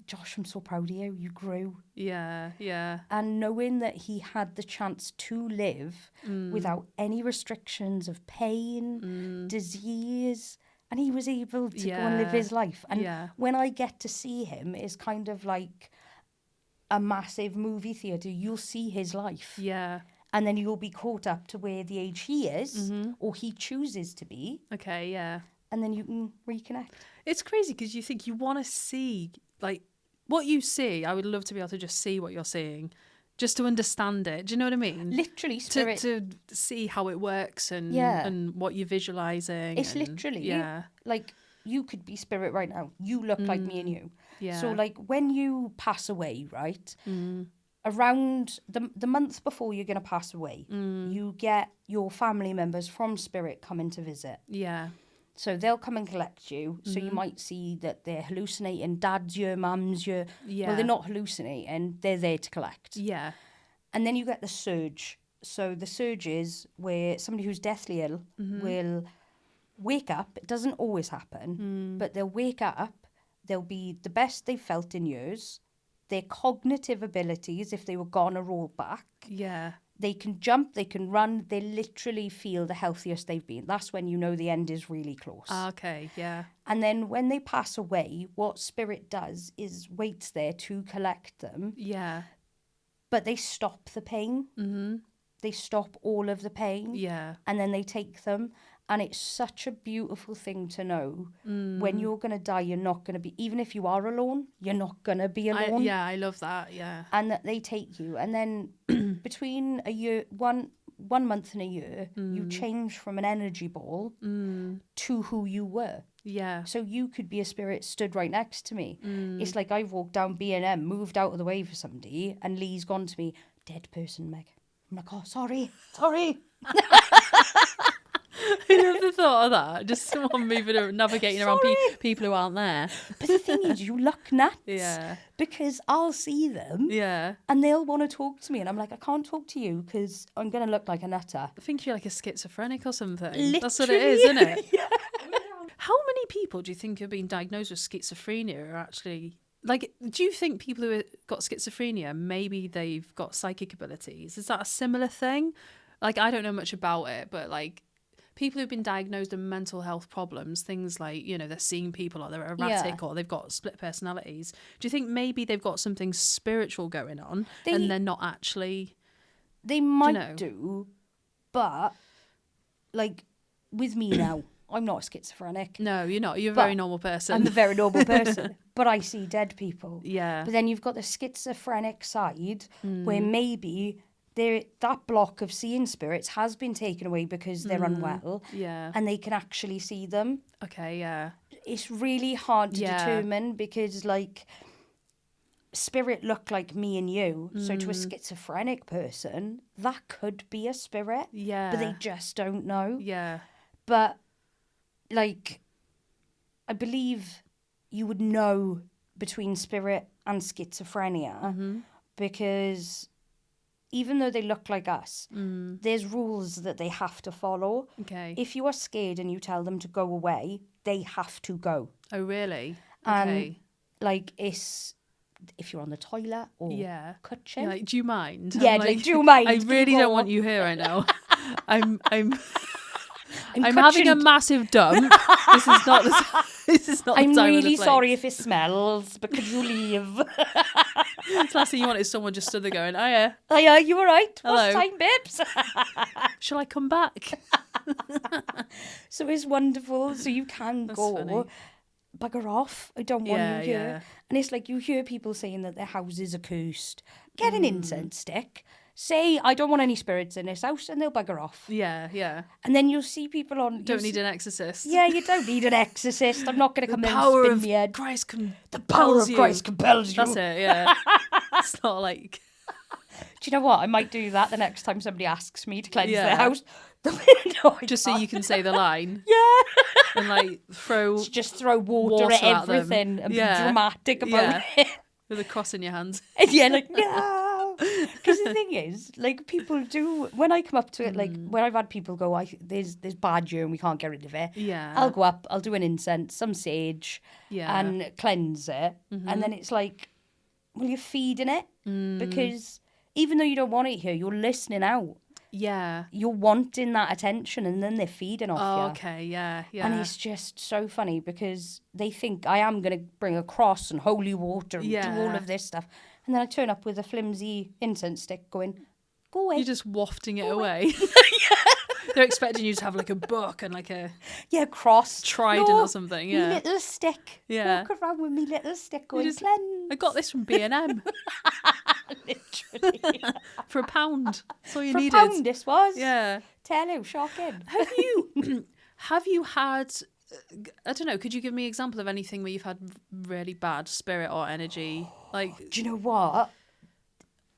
"Josh, I'm so proud of you. You grew." Yeah. Yeah. And knowing that he had the chance to live without any restrictions of pain, disease, and he was able to go and live his life. And when I get to see him, it's kind of like a massive movie theatre. You'll see his life. Yeah. And then you'll be caught up to where the age he is, or he chooses to be. Okay, yeah. And then you can reconnect. It's crazy because you think you want to see, like, what you see. I would love to be able to just see what you're seeing, just to understand it. Do you know what I mean? Literally, spirit. To see how it works and what you're visualizing. It's literally, like, you could be spirit right now. You look like me and you. Yeah. So, like, when you pass away, right, around the month before you're going to pass away, you get your family members from spirit coming to visit. Yeah. So they'll come and collect you. So you might see that they're hallucinating. Dad's your, mum's your... Yeah. Well, they're not hallucinating. They're there to collect. Yeah. And then you get the surge. So the surge is where somebody who's deathly ill will wake up. It doesn't always happen, but they'll wake up. They'll be the best they've felt in years. Their cognitive abilities, if they were gone, are all back. Yeah. They can jump, they can run. They literally feel the healthiest they've been. That's when you know the end is really close. Okay, yeah. And then when they pass away, what spirit does is waits there to collect them. Yeah. But they stop the pain. They stop all of the pain. Yeah. And then they take them. And it's such a beautiful thing to know. When you're going to die, you're not going to be, even if you are alone, you're not going to be alone. I love that, yeah. And that they take you. And then between 1 month in a year, you change from an energy ball to who you were. Yeah. So you could be a spirit stood right next to me. It's like I've walked down B&M, moved out of the way for somebody, and Lee's gone to me, dead person, Meg. I'm like, oh, sorry. I love the thought of that. Just someone moving around, navigating around people who aren't there. But the thing is, you look nuts. Yeah. Because I'll see them. Yeah. And they'll want to talk to me. And I'm like, I can't talk to you because I'm going to look like a nutter. I think you're like a schizophrenic or something. Literally. That's what it is, isn't it? Yeah. How many people do you think have been diagnosed with schizophrenia are actually... Like, do you think people who have got schizophrenia, maybe they've got psychic abilities? Is that a similar thing? Like, I don't know much about it, but like... People who've been diagnosed with mental health problems, things like, you know, they're seeing people or they're erratic or they've got split personalities. Do you think maybe they've got something spiritual going on and they're not actually... They might do, but, like, with me now, I'm not a schizophrenic. No, you're not. You're a very normal person. I'm a very normal person, but I see dead people. Yeah. But then you've got the schizophrenic side where maybe... that block of seeing spirits has been taken away because they're unwell. Yeah. And they can actually see them. Okay, yeah. It's really hard to determine because, like, spirit look like me and you. So to a schizophrenic person, that could be a spirit. Yeah. But they just don't know. Yeah. But, like, I believe you would know between spirit and schizophrenia because... Even though they look like us, there's rules that they have to follow. Okay. If you are scared and you tell them to go away, they have to go. Oh, really? And, Okay. like, it's... If you're on the toilet or kitchen... Like, do you mind? Yeah, like, do you mind? I really don't want you here right now. I'm having a massive dump. This is not the I'm time really or the place. sorry if it smells, but could you leave? The last thing you want is someone just stood there going, oh yeah. Oh yeah, you all right? Hello. What's time, babes? Shall I come back? So it's wonderful. So you can go, funny. bugger off. I don't want you here. Yeah. And it's like you hear people saying that their houses are cursed. Get an incense stick. Say, I don't want any spirits in this house, and they'll bugger off. Yeah, yeah. And then you'll see people on... Don't need an exorcist. Yeah, you don't need an exorcist. I'm not going to come in and Power spin of me head. Christ compels The power of you. Christ compels you. That's it, yeah. It's not like... Do you know what? I might do that the next time somebody asks me to cleanse their Yeah. house. No, Just so you can say the line. Yeah. And like throw... Just throw water at at them. everything and Yeah. be dramatic about it. With a cross in your hands. And yeah, like, no. Because the thing is, like, people do, when I come up to it, like, when I've had people go, there's bad germ, we can't get rid of it. Yeah. I'll go up, I'll do an incense, some sage, Yeah. and cleanse it. And then it's like, well, you're feeding it. Because even though you don't want it here, you're listening out. Yeah. You're wanting that attention, and then they're feeding off you. Oh, okay, yeah, yeah. And it's just so funny because they think I am going to bring a cross and holy water and do all of this stuff. And then I turn up with a flimsy incense stick going, go away. You're just wafting it away. They're expecting you to have like a book and like a cross. trident or something, Me yeah. little stick. Yeah. Walk around with me little stick going, just- cleanse. I got this from B&M Literally. for £1. That's all you For needed. £1 this was. Yeah. Tell you, shocking. Have you had, I don't know, could you give me an example of anything where you've had really bad spirit or energy? Like, Do you know what?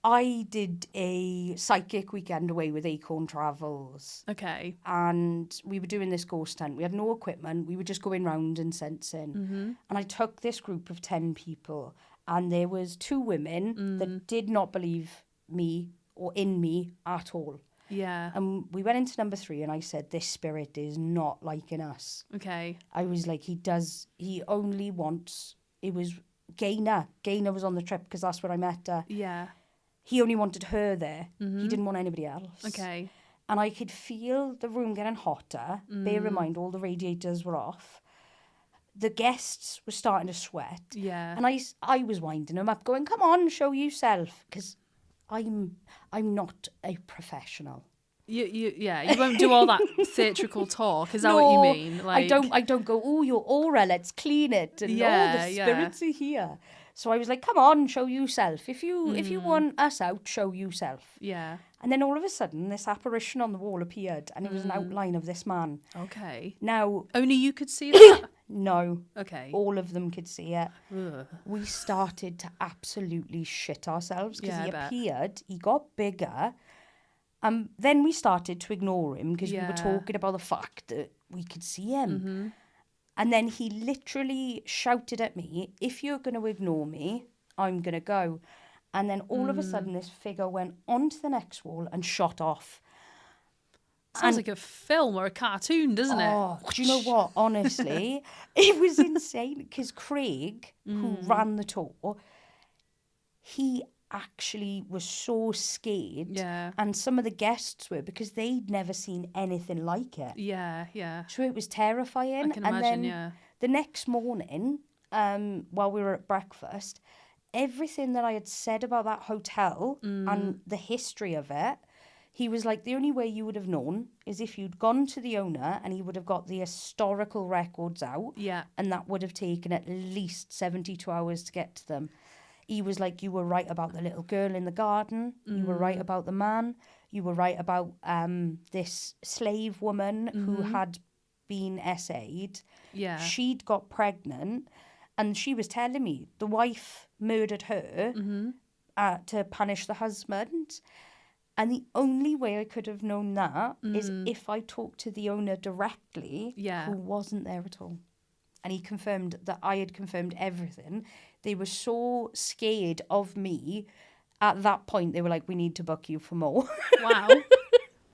I did a psychic weekend away with Acorn Travels. okay. And we were doing this ghost hunt. We had no equipment. We were just going round and sensing. And I took this group of 10 people, and there was 2 women that did not believe me or in me at all. Yeah. And we went into number 3, and I said, this spirit is not liking us. Okay. I was like, he only wants, it was Gaynor. Gaynor was on the trip because that's where I met her. Yeah. He only wanted her there. He didn't want anybody else. Okay. And I could feel the room getting hotter. Bear in mind, all the radiators were off. The guests were starting to sweat. Yeah. And I was winding them up, going, come on, show yourself. Because I'm not a professional. You won't do all that theatrical talk. Is that what you mean? Like, I don't go, oh, your aura, let's clean it. And the spirits are here. So I was like, come on, show yourself. If you want us out, show yourself. Yeah. And then all of a sudden, this apparition on the wall appeared, and it was an outline of this man. Okay. Now, Only you could see that? no, Okay. all of them could see it. Ugh. We started to absolutely shit ourselves because Yeah, I he bet. appeared, he got bigger. Then we started to ignore him because we were Yeah. talking about the fact that we could see him. Mm-hmm. And then he literally shouted at me, if you're going to ignore me, I'm going to go. And then all of a sudden, this figure went onto the next wall and shot off. Sounds like a film or a cartoon, doesn't it? Oh, do you know what? Honestly, it was insane because Craig, who ran the tour, he actually was so scared. Yeah. And some of the guests were because they'd never seen anything like it. Yeah, yeah. So it was terrifying. I can and imagine, then yeah. the next morning, while we were at breakfast, everything that I had said about that hotel and the history of it, he was like, the only way you would have known is if you'd gone to the owner and he would have got the historical records out. Yeah. And that would have taken at least 72 hours to get to them. He was like, you were right about the little girl in the garden. You were right about the man. You were right about this slave woman who had been essayed. Yeah. She'd got pregnant. And she was telling me the wife murdered her to punish the husband. And the only way I could have known that is if I talked to the owner directly, who wasn't there at all. And he confirmed that I had confirmed everything. They were so scared of me. At that point, they were like, we need to book you for more. Wow.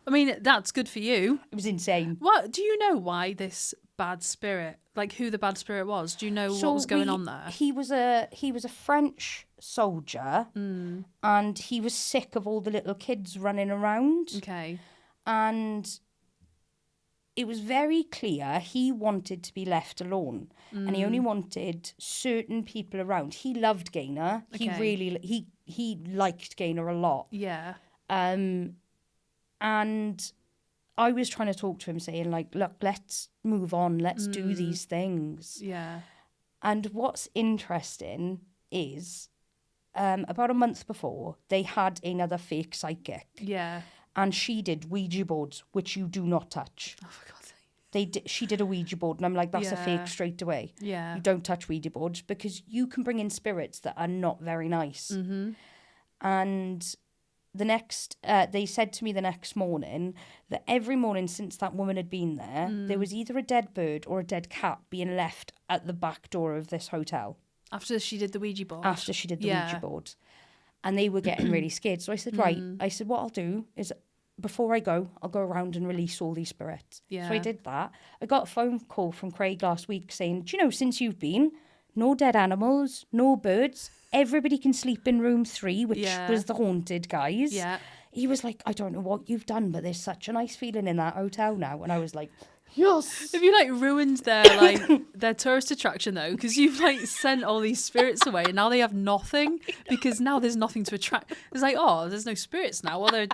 I mean, that's good for you. It was insane. What do you know why this bad spirit, like who the bad spirit was? Do you know what was going on there? He was a French soldier, and he was sick of all the little kids running around. Okay. And it was very clear he wanted to be left alone, and he only wanted certain people around. He loved Gaynor. Okay. He liked Gaynor a lot. Yeah. And I was trying to talk to him, saying, like, look, let's move on. Let's do these things. Yeah. And what's interesting is about a month before, they had another fake psychic. Yeah. And she did Ouija boards, which you do not touch. Oh, for God's sake. She did a Ouija board, and I'm like, that's a fake straight away. Yeah. You don't touch Ouija boards because you can bring in spirits that are not very nice. Mm-hmm. And the next, they said to me the next morning that every morning since that woman had been there, there was either a dead bird or a dead cat being left at the back door of this hotel. After she did the Ouija board. After she did the Ouija board. And they were getting really scared. So I said, right. I said, what I'll do is, before I go, I'll go around and release all these spirits. Yeah. So I did that. I got a phone call from Craig last week saying, do you know, since you've been, no dead animals, no birds, everybody can sleep in room 3, which was the haunted guys. Yeah. He was like, I don't know what you've done, but there's such a nice feeling in that hotel now. And I was like, yes. Have you like ruined their tourist attraction though? Because you've like sent all these spirits away and now they have nothing because now there's nothing to attract. It's like, oh, there's no spirits now. Well,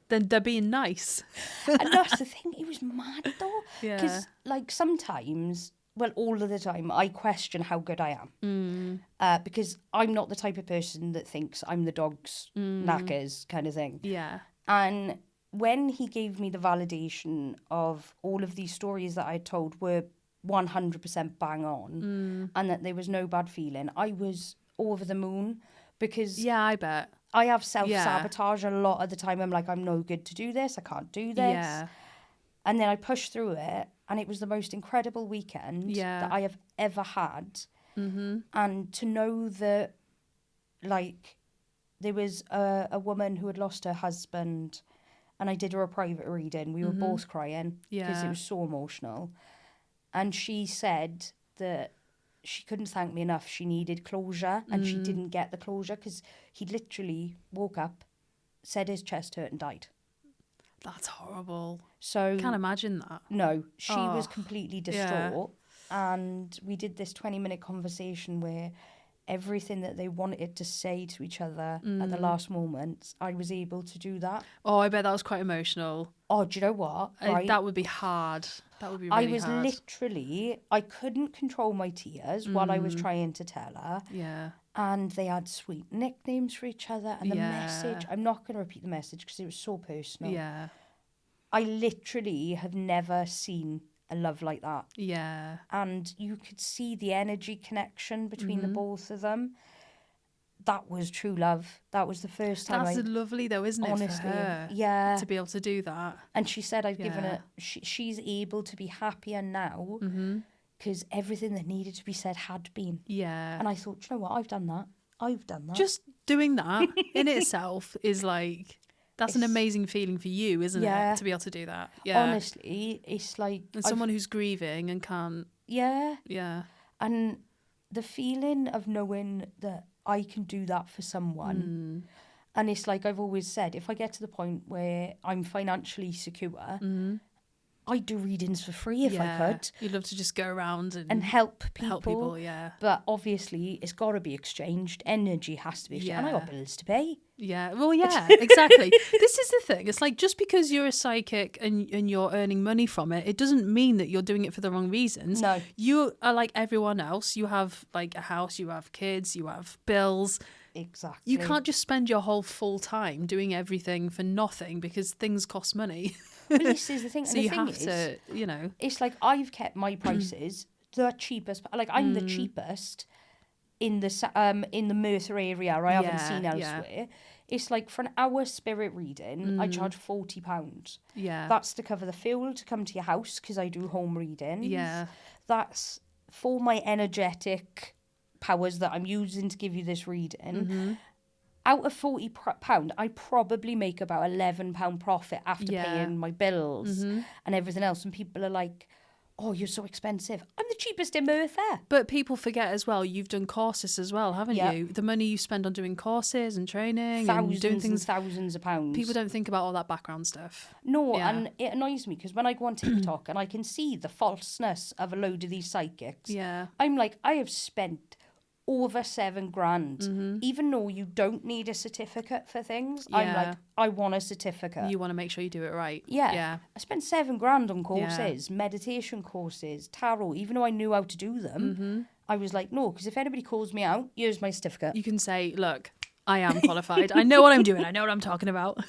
they're being nice. And that's the thing. It was mad though. Yeah. Because like sometimes, well, all of the time, I question how good I am. Because I'm not the type of person that thinks I'm the dog's knackers kind of thing. Yeah. And when he gave me the validation of all of these stories that I told were 100% bang on and that there was no bad feeling, I was over the moon because I bet. I have self-sabotage a lot of the time. I'm like, I'm no good to do this. I can't do this. Yeah. And then I pushed through it and it was the most incredible weekend that I have ever had. Mm-hmm. And to know that, like, there was a woman who had lost her husband and I did her a private reading. We were both crying because it was so emotional. And she said that she couldn't thank me enough. She needed closure and she didn't get the closure because he literally woke up, said his chest hurt and died. That's horrible. So Can't imagine that. No, she was completely distraught. And we did this 20-minute conversation where everything that they wanted to say to each other at the last moments, I was able to do that. Oh, I bet that was quite emotional. Oh, do you know what? Right? That would be hard. That would be really hard. I was literally, I couldn't control my tears while I was trying to tell her. Yeah. And they had sweet nicknames for each other. And the message, I'm not going to repeat the message because it was so personal. Yeah. I literally have never seen a love like that. Yeah. And you could see the energy connection between the both of them. That was true love. That was the first time. That's lovely though, isn't it, honestly, for her? Yeah. To be able to do that. And she said, I've given her, she's able to be happier now because everything that needed to be said had been. Yeah. And I thought, you know what, I've done that. Just doing that in itself is like, that's an amazing feeling for you, isn't it? To be able to do that. Yeah. Honestly, it's like... And someone who's grieving and can't... Yeah. Yeah. And the feeling of knowing that I can do that for someone. And it's like I've always said, if I get to the point where I'm financially secure, I'd do readings for free if I could. You'd love to just go around and help people. Help people, yeah. But obviously, it's got to be exchanged. Energy has to be exchanged. And I got bills to pay. Yeah, well, yeah, exactly. This is the thing. It's like, just because you're a psychic and you're earning money from it, it doesn't mean that you're doing it for the wrong reasons. No. You are like everyone else. You have like a house, you have kids, you have bills. Exactly. You can't just spend your whole full time doing everything for nothing because things cost money. Well, this is the thing. So and you the thing have is, to, you know. It's like I've kept my prices the cheapest. Like I'm the cheapest in the Merthyr area. I haven't seen elsewhere. Yeah. It's like for an hour spirit reading, I charge £40. Yeah. That's to cover the fuel to come to your house because I do home readings. Yeah. That's for my energetic powers that I'm using to give you this reading. Out of £40, I probably make about £11 profit after paying my bills and everything else. And people are like, oh, you're so expensive. I'm the cheapest in Merthyr. But people forget as well, you've done courses as well, haven't you? The money you spend on doing courses and training and doing things. Thousands of pounds. People don't think about all that background stuff. No, and it annoys me because when I go on TikTok and I can see the falseness of a load of these psychics, I'm like, I have spent over £7,000, even though you don't need a certificate for things. I'm like, I want a certificate. You want to make sure you do it right. I spent £7,000 on courses, meditation courses, tarot. Even though I knew how to do them, I was like, no, because if anybody calls me out, here's my certificate. You can say, look, I am qualified. I know what I'm doing. I know what I'm talking about.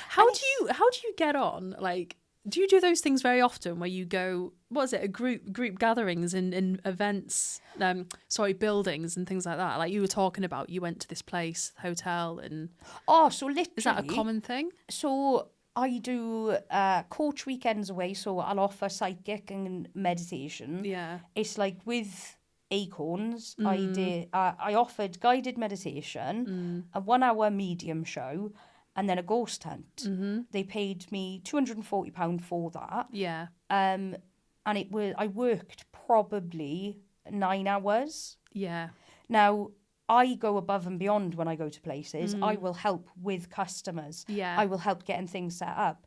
How do you get on? Like, do you do those things very often where you go, what is it, a group gatherings in events, buildings and things like that? Like you were talking about, you went to this place, hotel, and... Oh, so literally... Is that a common thing? So I do coach weekends away, so I'll offer psychic and meditation. Yeah. It's like with Acorns, I offered guided meditation, a 1 hour medium show, and then a ghost hunt. They paid me £240 for that. Yeah. And I worked probably 9 hours. Yeah. Now, I go above and beyond when I go to places. I will help with customers. Yeah. I will help getting things set up.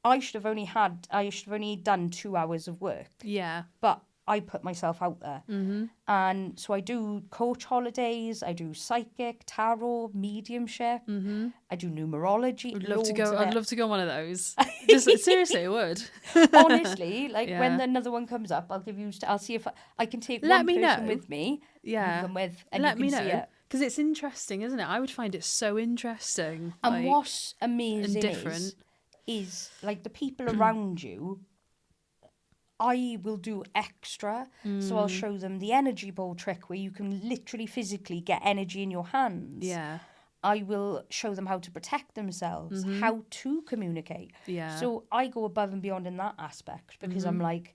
I should have only done 2 hours of work. Yeah. But I put myself out there. And so I do coach holidays, I do psychic, tarot, mediumship, I do numerology. I'd love to go on one of those. Just seriously, I would. Honestly, when another one comes up, I'll see if I can take one person with me. Yeah. And let me know. Because it's interesting, isn't it? I would find it so interesting. And what's amazing and different is like the people around you, I will do extra. So I'll show them the energy ball trick where you can literally physically get energy in your hands. Yeah. I will show them how to protect themselves, how to communicate. Yeah. So I go above and beyond in that aspect because I'm like,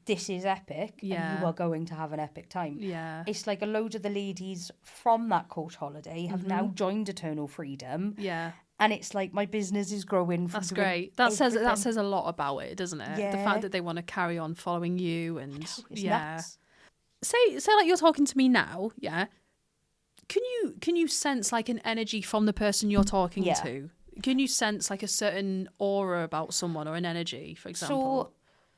this is epic and you are going to have an epic time. Yeah. It's like a load of the ladies from that coach holiday have now joined Eternal Freedom. Yeah. And it's like my business is growing. That's great. That says a lot about it, doesn't it? Yeah. The fact that they want to carry on following you and it's nuts. Say like you're talking to me now, yeah. Can you sense like an energy from the person you're talking to? Can you sense like a certain aura about someone or an energy, for example? So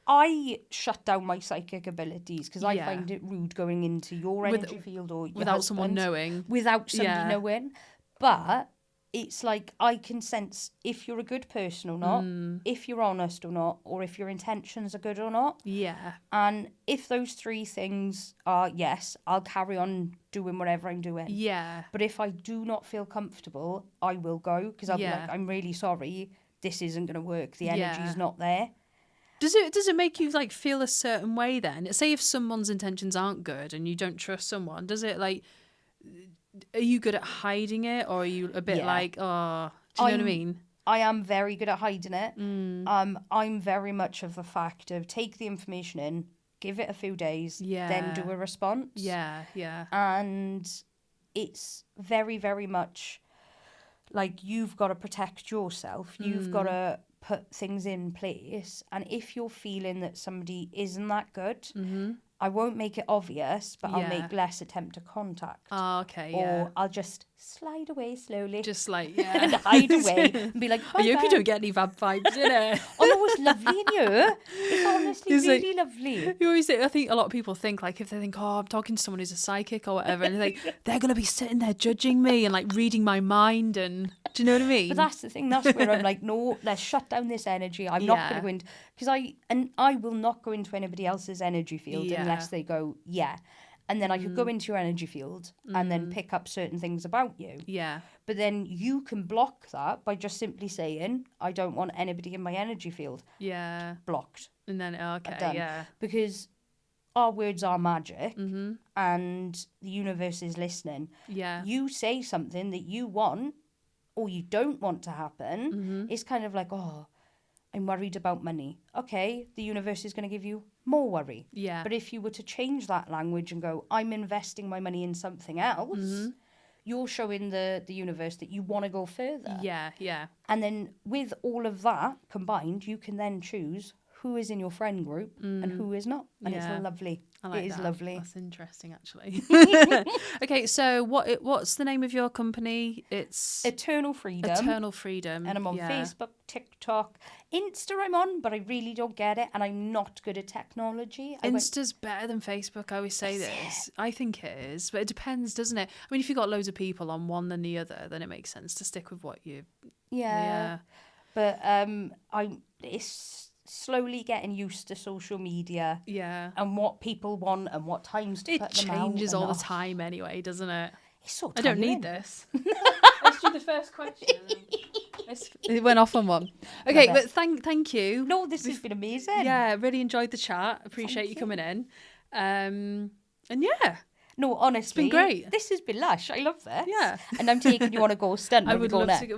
I shut down my psychic abilities because I find it rude going into your energy field or your without someone knowing. Without somebody knowing. But it's like I can sense if you're a good person or not, if you're honest or not, or if your intentions are good or not. Yeah. And if those three things are yes, I'll carry on doing whatever I'm doing. Yeah. But if I do not feel comfortable, I will go, because I'll be like, I'm really sorry, this isn't going to work. The energy's not there. Does it make you like feel a certain way then? Say if someone's intentions aren't good and you don't trust someone, does it like, are you good at hiding it, or are you a bit like, oh, do you know what I mean? I am very good at hiding it. I'm very much of the fact of take the information in, give it a few days, then do a response. Yeah, yeah. And it's very, very much like you've got to protect yourself. You've got to put things in place. And if you're feeling that somebody isn't that good, I won't make it obvious, but I'll make less attempt to contact. Oh, okay, or I'll just slide away slowly. Just like, and hide away and be like, I hope you don't get any bad vibes, you know? Oh, no, it's lovely in here. It's honestly really lovely. You always say, I think a lot of people think, like, if they think, oh, I'm talking to someone who's a psychic or whatever, and like, they're going to be sitting there judging me and like reading my mind, and do you know what I mean? But that's the thing, that's where I'm like, no, let's shut down this energy. I'm not going to go into, because I will not go into anybody else's energy field unless they go, and then I could go into your energy field and then pick up certain things about you. Yeah. But then you can block that by just simply saying, I don't want anybody in my energy field. Yeah. Blocked. And then, okay, done. yeah. Because our words are magic and the universe is listening. Yeah. You say something that you want or you don't want to happen, it's kind of like, oh, I'm worried about money. Okay, the universe is going to give you more worry. Yeah. But if you were to change that language and go, I'm investing my money in something else, you're showing the universe that you want to go further. Yeah, yeah. And then with all of that combined, you can then choose who is in your friend group and who is not. And it's lovely. I like it is that. lovely. That's interesting, actually. Okay, so what's the name of your company? It's Eternal Freedom. Eternal Freedom. And I'm on Facebook, TikTok, Insta I'm on, but I really don't get it. And I'm not good at technology. Insta's better than Facebook. I always say this. I think it is, but it depends, doesn't it? I mean, if you've got loads of people on one than the other, then it makes sense to stick with what you... Yeah. But it's slowly getting used to social media. Yeah. And what people want and what times to put them out. It changes all the time anyway, doesn't it? It's so I don't need this. Let's do the first question. It went off on one. Okay, but thank you. No, this has been amazing. Yeah, really enjoyed the chat. Appreciate you coming in. And yeah. No, honestly. It's been great. This has been lush. I love this. Yeah. And I'm taking you on a ghost stunt. I would love to go.